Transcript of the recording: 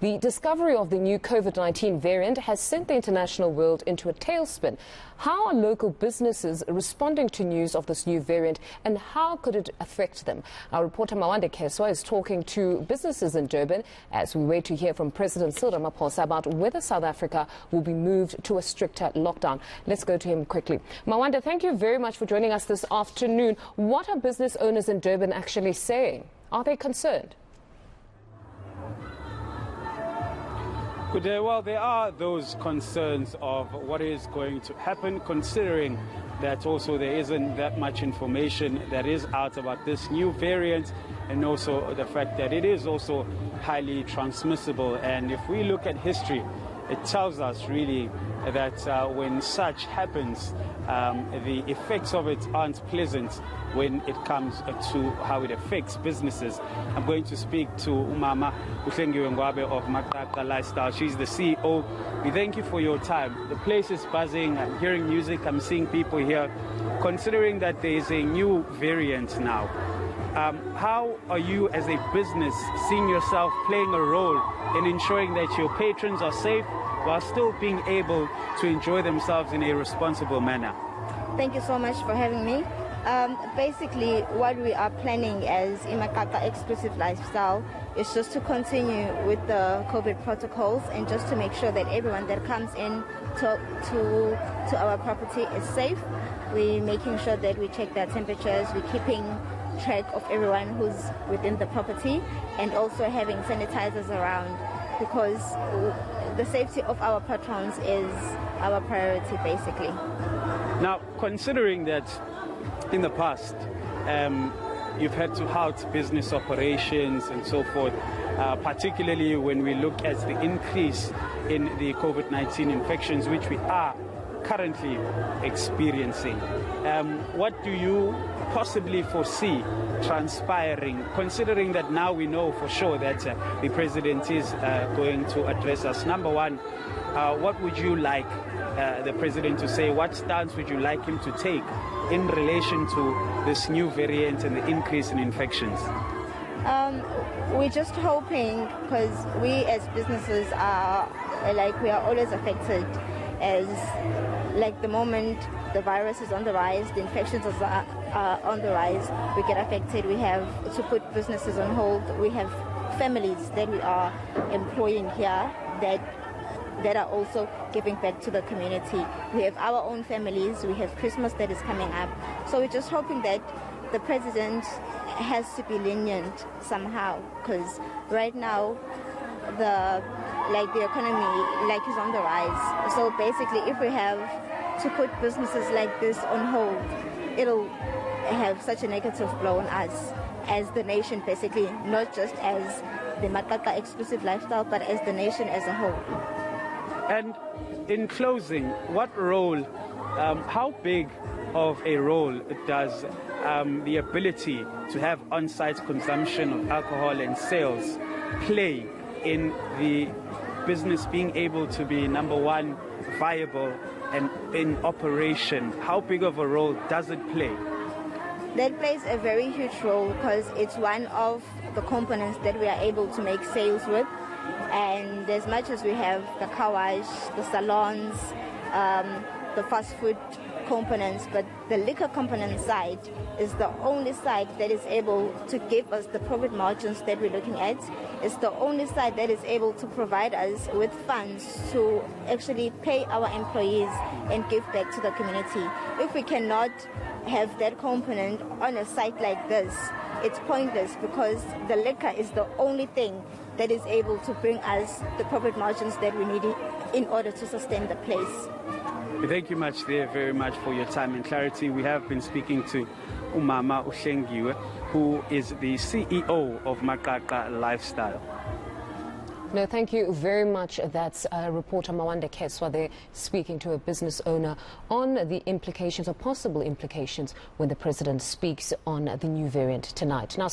The discovery of the new COVID-19 variant has sent the international world into a tailspin. How are local businesses responding to news of this new variant, and how could it affect them? Our reporter Mawande Kheswa is talking to businesses in Durban as we wait to hear from President Cyril Ramaphosa about whether South Africa will be moved to a stricter lockdown. Let's go to him quickly. Mawande, thank you very much for joining us this afternoon. What are business owners in Durban actually saying? Are they concerned? Good day. Well, there are those concerns of what is going to happen, considering that also there isn't that much information that is out about this new variant, and also the fact that it is also highly transmissible. And if we look at history, it tells us really that when such happens, the effects of it aren't pleasant when it comes to how it affects businesses. I'm going to speak to Mawande Kheswa of Maqaqa Lifestyle. She's the CEO. We thank you for your time. The place is buzzing. I'm hearing music. I'm seeing people here. Considering that there is a new variant now, how are you as a business seeing yourself playing a role in ensuring that your patrons are safe while still being able to enjoy themselves in a responsible manner? Thank you so much for having me. Basically, what we are planning as eNCA Exclusive Lifestyle is just to continue with the COVID protocols and just to make sure that everyone that comes in to our property is safe. We're making sure that we check their temperatures, we're keeping track of everyone who's within the property, and also having sanitizers around, because the safety of our patrons is our priority, basically. Now, considering that in the past, you've had to halt business operations and so forth, particularly when we look at the increase in the COVID-19 infections, which we are currently experiencing. What do you possibly foresee transpiring, considering that now we know for sure that the president is going to address us? Number one, what would you like the president to say? What stance would you like him to take in relation to this new variant and the increase in infections? We're just hoping, because we as businesses are we are always affected, as the moment the virus is on the rise, the infections are on the rise, we get affected. We have to put businesses on hold. We have families that we are employing here that are also giving back to the community. We have our own families. We have Christmas that is coming up. So we're just hoping that the president has to be lenient somehow, because right now the economy is on the rise. So basically, if we have to put businesses like this on hold, it'll have such a negative blow on us as the nation, basically, not just as the Maqaqa Exclusive Lifestyle, but as the nation as a whole. And in closing, what role, how big of a role does the ability to have on-site consumption of alcohol and sales play in the business being able to be, number one, viable and in operation? How big of a role does it play? That plays a very huge role, because it's one of the components that we are able to make sales with. And as much as we have the car wash, the salons, the fast food components, but the liquor component side is the only side that is able to give us the profit margins that we're looking at. It's the only side that is able to provide us with funds to actually pay our employees and give back to the community. If we cannot have that component on a site like this, it's pointless, because the liquor is the only thing that is able to bring us the profit margins that we need in order to sustain the place. Thank you very much for your time and clarity. We have been speaking to Mawande Kheswa, who is the CEO of Maqaqa Lifestyle. No, thank you very much. That's reporter Mawande Kheswa there, speaking to a business owner on the implications or possible implications when the president speaks on the new variant tonight. Now,